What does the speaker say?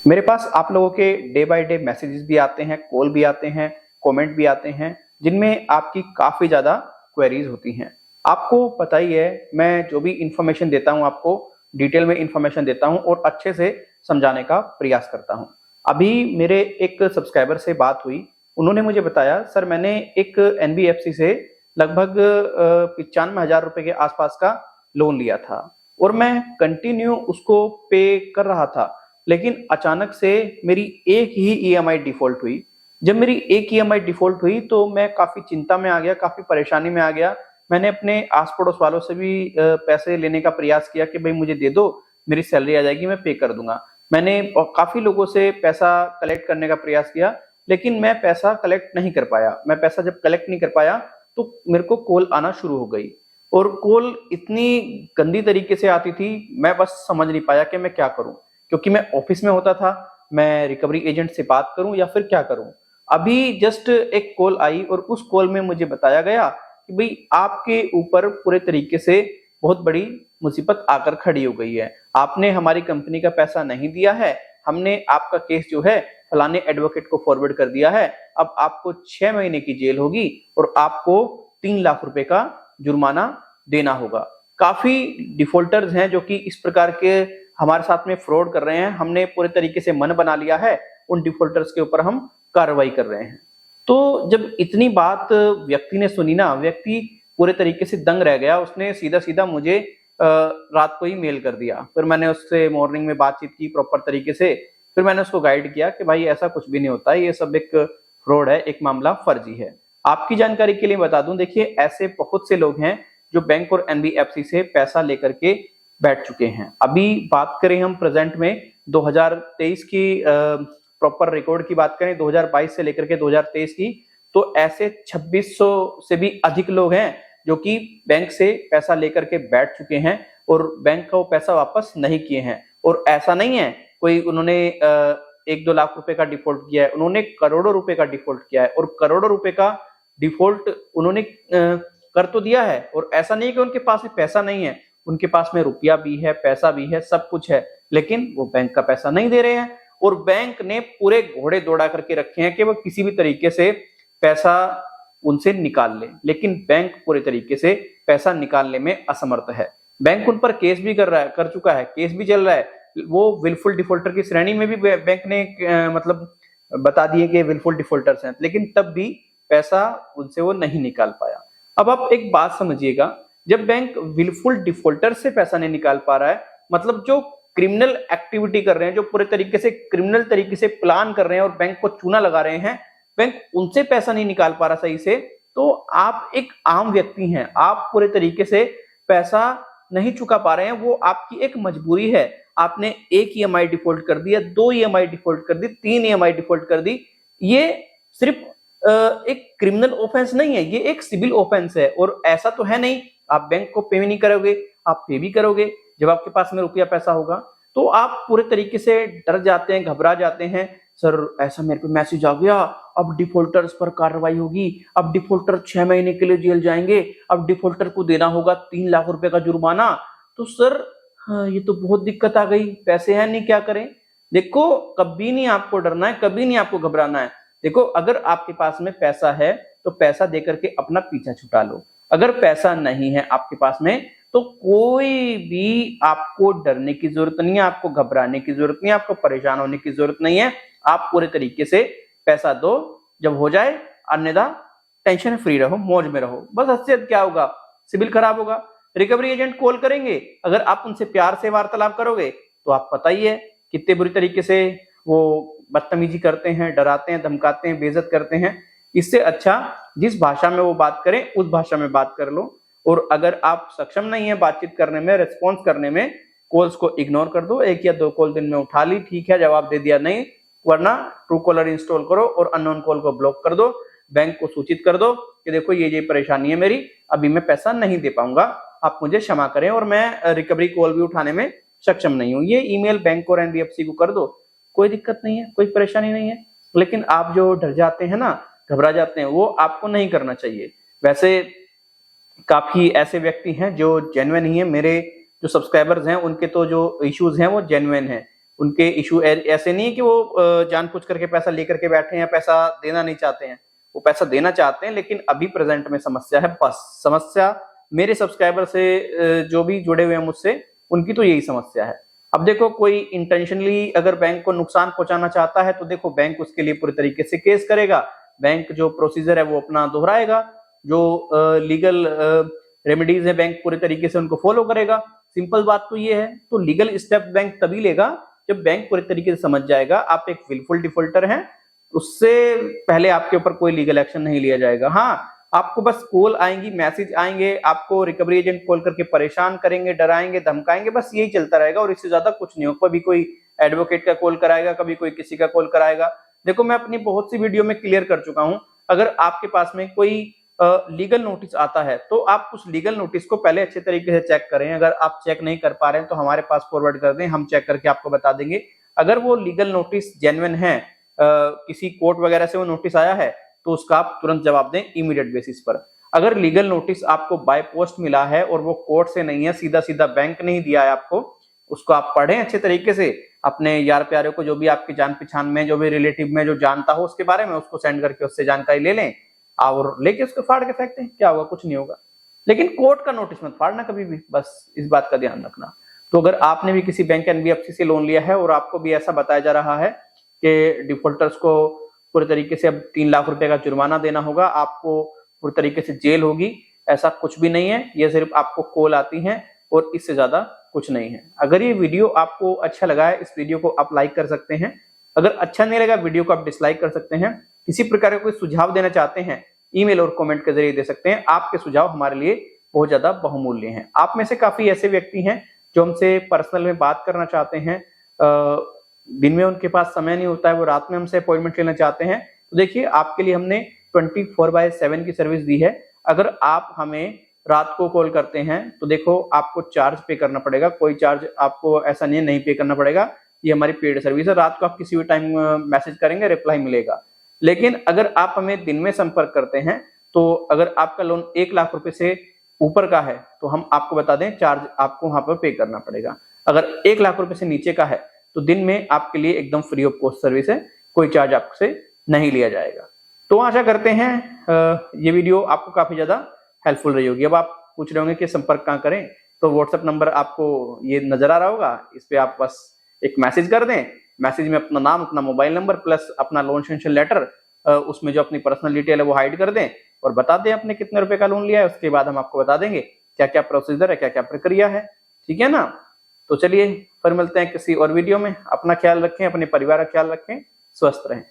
मेरे पास आप लोगों के डे बाय डे मैसेजेस भी आते हैं, कॉल भी आते हैं, कमेंट भी आते हैं, जिनमें आपकी काफ़ी ज़्यादा क्वेरीज होती हैं। आपको पता ही है, मैं जो भी इन्फॉर्मेशन देता हूँ आपको, डिटेल में इन्फॉर्मेशन देता हूँ और अच्छे से समझाने का प्रयास करता हूँ। अभी मेरे एक सब्सक्राइबर से बात हुई, उन्होंने मुझे बताया, सर मैंने एक एनबीएफसी से लगभग 95,000 रुपए के आसपास का लोन लिया था और मैं कंटिन्यू उसको पे कर रहा था, लेकिन अचानक से मेरी एक ही ईएमआई डिफॉल्ट हुई। जब मेरी एक ईएमआई डिफॉल्ट हुई तो मैं काफ़ी चिंता में आ गया, काफ़ी परेशानी में आ गया। मैंने अपने आस-पड़ोस वालों से भी पैसे लेने का प्रयास किया कि भई मुझे दे दो, मेरी सैलरी आ जाएगी, मैं पे कर दूँगा। मैंने काफ़ी लोगों से पैसा कलेक्ट करने का प्रयास किया, लेकिन मैं पैसा कलेक्ट नहीं कर पाया। मैं पैसा जब कलेक्ट नहीं कर पाया, तो मेरे को कॉल आना शुरू हो गई और कॉल इतनी गंदी तरीके से आती थी, मैं बस समझ नहीं पाया कि मैं क्या करूँ? क्योंकि मैं ऑफिस में होता था, मैं रिकवरी एजेंट से बात करूं या फिर क्या करूं। अभी जस्ट एक कॉल आई और उस कॉल में मुझे बताया गया कि भाई आपके ऊपर पूरे तरीके से बहुत बड़ी मुसीबत आकर खड़ी हो गई है। आपने हमारी कंपनी का पैसा नहीं दिया है, हमने आपका केस जो है फलाने एडवोकेट को फॉरवर्ड कर दिया है। अब आपको 6 महीने की जेल होगी और आपको 3 लाख रुपए का जुर्माना देना होगा। काफी डिफॉल्टर्स हैं जो कि इस प्रकार के हमारे साथ में फ्रॉड कर रहे हैं। हमने पूरे तरीके से मन बना लिया है, उन डिफॉल्टर्स के ऊपर हम कार्रवाई कर रहे हैं। तो जब इतनी बात व्यक्ति ने सुनी ना, व्यक्ति पूरे तरीके से दंग रह गया। उसने सीधा-सीधा मुझे रात को ही मेल कर दिया। फिर मैंने उससे मॉर्निंग में बातचीत की प्रॉपर तरीके से। फिर मैंने उसको गाइड किया कि भाई ऐसा कुछ भी नहीं होता है, ये सब एक फ्रॉड है, एक मामला फर्जी है। आपकी जानकारी के लिए बता दूं, देखिए ऐसे बहुत से लोग हैं जो बैंक और एनबीएफसी से पैसा लेकर के बैठ चुके हैं। अभी बात करें हम प्रेजेंट में 2023 की प्रॉपर रिकॉर्ड की बात करें, 2022 से लेकर के 2023 की, तो ऐसे 2600 से भी अधिक लोग हैं जो कि बैंक से पैसा लेकर के बैठ चुके हैं और बैंक का वो पैसा वापस नहीं किए हैं। और ऐसा नहीं है कोई उन्होंने 1-2 लाख रुपए का डिफॉल्ट किया है, उन्होंने करोड़ों रुपए का डिफॉल्ट किया है और करोड़ों रुपए का डिफॉल्ट उन्होंने कर तो दिया है। और ऐसा नहीं कि उनके पास में पैसा नहीं है, उनके पास में रुपया भी है, पैसा भी है, सब कुछ है, लेकिन वो बैंक का पैसा नहीं दे रहे हैं। और बैंक ने पूरे घोड़े दौड़ा करके रखे हैं कि वो किसी भी तरीके से पैसा उनसे निकाल ले, लेकिन बैंक पूरे तरीके से पैसा निकालने में असमर्थ है। बैंक उन पर केस भी कर चुका है, केस भी चल रहा है। वो विलफुल डिफॉल्टर की श्रेणी में भी बैंक ने मतलब बता दिए कि विलफुल डिफॉल्टर्स हैं, लेकिन तब भी पैसा उनसे वो नहीं निकाल पाया। अब आप एक बात समझिएगा, जब बैंक विलफुल डिफॉल्टर से पैसा नहीं निकाल पा रहा है, मतलब जो क्रिमिनल एक्टिविटी कर रहे हैं, जो पूरे तरीके से क्रिमिनल तरीके से प्लान कर रहे हैं और बैंक को चूना लगा रहे हैं, बैंक उनसे पैसा नहीं निकाल पा रहा सही से, तो आप एक आम व्यक्ति हैं, आप पूरे तरीके से पैसा नहीं चुका पा रहे हैं, वो आपकी एक मजबूरी है। आपने एक ईएमआई डिफॉल्ट कर दिया, 2 ईएमआई डिफॉल्ट कर दी, 3 ईएमआई डिफॉल्ट कर दी। ये सिर्फ एक क्रिमिनल ऑफेंस नहीं है, ये एक सिविल ऑफेंस है। और ऐसा तो है नहीं आप बैंक को पे भी नहीं करोगे, आप पे भी करोगे जब आपके पास में रुपया पैसा होगा। तो आप पूरे तरीके से डर जाते हैं, घबरा जाते हैं, सर ऐसा मेरे पे मैसेज आ गया, अब डिफॉल्टर्स पर कार्रवाई होगी, अब डिफॉल्टर 6 महीने के लिए जेल जाएंगे, अब डिफॉल्टर को देना होगा 3 लाख रुपए का जुर्माना। तो सर हाँ, ये तो बहुत दिक्कत आ गई, पैसे हैं नहीं, क्या करें? देखो कभी नहीं आपको डरना है, कभी नहीं आपको घबराना है। देखो अगर आपके पास में पैसा है तो पैसा देकर के अपना पीछा छुटा लो। अगर पैसा नहीं है आपके पास में तो कोई भी आपको डरने की जरूरत नहीं है, आपको घबराने की जरूरत नहीं है, आपको परेशान होने की जरूरत नहीं है। आप पूरे तरीके से पैसा दो, जब हो जाए, अन्यथा टेंशन फ्री रहो, मौज में रहो। बस इससे क्या होगा, सिविल खराब होगा, रिकवरी एजेंट कॉल करेंगे। अगर आप उनसे प्यार से वार्तालाप करोगे तो आप पता ही है कितने बुरी तरीके से वो बदतमीजी करते हैं, डराते हैं, धमकाते हैं, बेइज्जत करते हैं। इससे अच्छा जिस भाषा में वो बात करें उस भाषा में बात कर लो। और अगर आप सक्षम नहीं है बातचीत करने में, रिस्पॉन्स करने में, कॉल्स को इग्नोर कर दो। 1 या 2 कॉल दिन में उठा ली, ठीक है, जवाब दे दिया नहीं, वरना ट्रू कॉलर इंस्टॉल करो और अननोन कॉल को ब्लॉक कर दो। बैंक को सूचित कर दो कि देखो ये परेशानी है मेरी, अभी मैं पैसा नहीं दे पाऊंगा, आप मुझे क्षमा करें और मैं रिकवरी कॉल भी उठाने में सक्षम नहीं हूँ। ये ईमेल बैंक और एनबीएफसी को कर दो, कोई दिक्कत नहीं है, कोई परेशानी नहीं है। लेकिन आप जो डर जाते हैं ना, घबरा जाते हैं, वो आपको नहीं करना चाहिए। वैसे काफी ऐसे व्यक्ति हैं जो जेन्युइन ही है, मेरे जो सब्सक्राइबर्स हैं उनके तो जो इश्यूज हैं वो जेन्युइन हैं। उनके इशू ऐसे नहीं है कि वो जानबूझ करके पैसा लेकर के बैठे हैं, पैसा देना नहीं चाहते हैं। वो पैसा देना चाहते हैं, लेकिन अभी प्रेजेंट में समस्या है। बस समस्या मेरे सब्सक्राइबर से जो भी जुड़े हुए हैं मुझसे, उनकी तो यही समस्या है। अब देखो, कोई इंटेंशनली अगर बैंक को नुकसान पहुंचाना चाहता है तो देखो बैंक उसके लिए पूरी तरीके से केस करेगा, बैंक जो प्रोसीजर है वो अपना दोहराएगा, जो लीगल रेमेडीज है बैंक पूरे तरीके से उनको फॉलो करेगा। सिंपल बात तो ये है। तो लीगल स्टेप बैंक तभी लेगा जब बैंक पूरे तरीके से समझ जाएगा आप एक विलफुल डिफॉल्टर हैं, उससे पहले आपके ऊपर कोई लीगल एक्शन नहीं लिया जाएगा। हाँ, आपको बस कॉल आएंगी, मैसेज आएंगे, आपको रिकवरी एजेंट कॉल करके परेशान करेंगे, डराएंगे, धमकाएंगे, बस यही चलता रहेगा और इससे ज्यादा कुछ नहीं हो। कभी कोई एडवोकेट का कॉल कराएगा, कभी कोई किसी का कॉल कराएगा। देखो, मैं अपनी बहुत सी वीडियो में क्लियर कर चुका हूं, अगर आपके पास में कोई लीगल नोटिस आता है तो आप उस लीगल नोटिस को पहले अच्छे तरीके से चेक करें। अगर आप चेक नहीं कर पा रहे हैं तो हमारे पास फॉरवर्ड कर दें, हम चेक करके आपको बता देंगे। अगर वो लीगल नोटिस जेन्युइन है, किसी कोर्ट वगैरह से वो नोटिस आया है, तो उसका आप तुरंत जवाब दें इमीडिएट बेसिस पर। अगर लीगल नोटिस आपको बाय पोस्ट मिला है और वो कोर्ट से नहीं है, सीधा सीधा बैंक नहीं दिया है आपको, उसको आप पढ़ें अच्छे तरीके से, अपने यार प्यारे को, जो भी आपकी जान पहचान में, जो भी रिलेटिव में जो जानता हो उसके बारे में, उसको सेंड करके उससे जानकारी ले लें और लेके उसको फाड़ के फेंकते हैं। क्या होगा? कुछ नहीं होगा। लेकिन कोर्ट का नोटिस मत फाड़ना कभी भी, बस इस बात का ध्यान रखना। तो अगर आपने भी किसी बैंक एनबीएफसी से लोन लिया है और आपको भी ऐसा बताया जा रहा है कि डिफॉल्टर्स को पूरे तरीके से अब 3 लाख रुपए का जुर्माना देना होगा, आपको पूरी तरीके से जेल होगी, ऐसा कुछ भी नहीं है। ये सिर्फ आपको कॉल आती है और इससे ज्यादा कुछ नहीं है। अगर ये वीडियो आपको अच्छा लगा है, इस वीडियो को आप लाइक कर सकते हैं। अगर अच्छा नहीं लगा वीडियो को आप डिसलाइक कर सकते हैं। किसी प्रकार का कोई सुझाव देना चाहते हैं, ईमेल और कमेंट के जरिए दे सकते हैं। आपके सुझाव हमारे लिए बहुत ज्यादा बहुमूल्य हैं। आप में से काफी ऐसे व्यक्ति हैं जो हमसे पर्सनल में बात करना चाहते हैं, दिन में उनके पास समय नहीं होता है, वो रात में हमसे अपॉइंटमेंट लेना चाहते हैं। तो देखिए, आपके लिए हमने 24/7 की सर्विस दी है। अगर आप हमें रात को कॉल करते हैं तो देखो आपको चार्ज पे करना पड़ेगा, कोई चार्ज आपको ऐसा नहीं पे करना पड़ेगा। ये हमारी पेड सर्विस है। रात को आप किसी भी टाइम मैसेज करेंगे, रिप्लाई मिलेगा। लेकिन अगर आप हमें दिन में संपर्क करते हैं तो अगर आपका लोन 1 लाख रुपए से ऊपर का है तो हम आपको बता दें, चार्ज आपको वहां पर पे करना पड़ेगा। अगर 1 लाख रुपए से नीचे का है तो दिन में आपके लिए एकदम फ्री ऑफ कॉस्ट सर्विस है, कोई चार्ज आपसे नहीं लिया जाएगा। तो आशा करते हैं ये वीडियो आपको काफी ज्यादा हेल्पफुल रही होगी। अब आप पूछ रहे होंगे कि संपर्क कहां करें, तो व्हाट्सएप नंबर आपको ये नजर आ रहा होगा, इस पे आप बस एक मैसेज कर दें। मैसेज में अपना नाम, अपना मोबाइल नंबर प्लस अपना लोन सेंक्शन लेटर, उसमें जो अपनी पर्सनल डिटेल है वो हाइड कर दें और बता दें आपने कितने रुपए का लोन लिया है। उसके बाद हम आपको बता देंगे क्या क्या प्रोसीजर है, क्या क्या प्रक्रिया है। ठीक है ना? तो चलिए फिर मिलते हैं किसी और वीडियो में। अपना ख्याल रखें, अपने परिवार का ख्याल रखें, स्वस्थ रहें।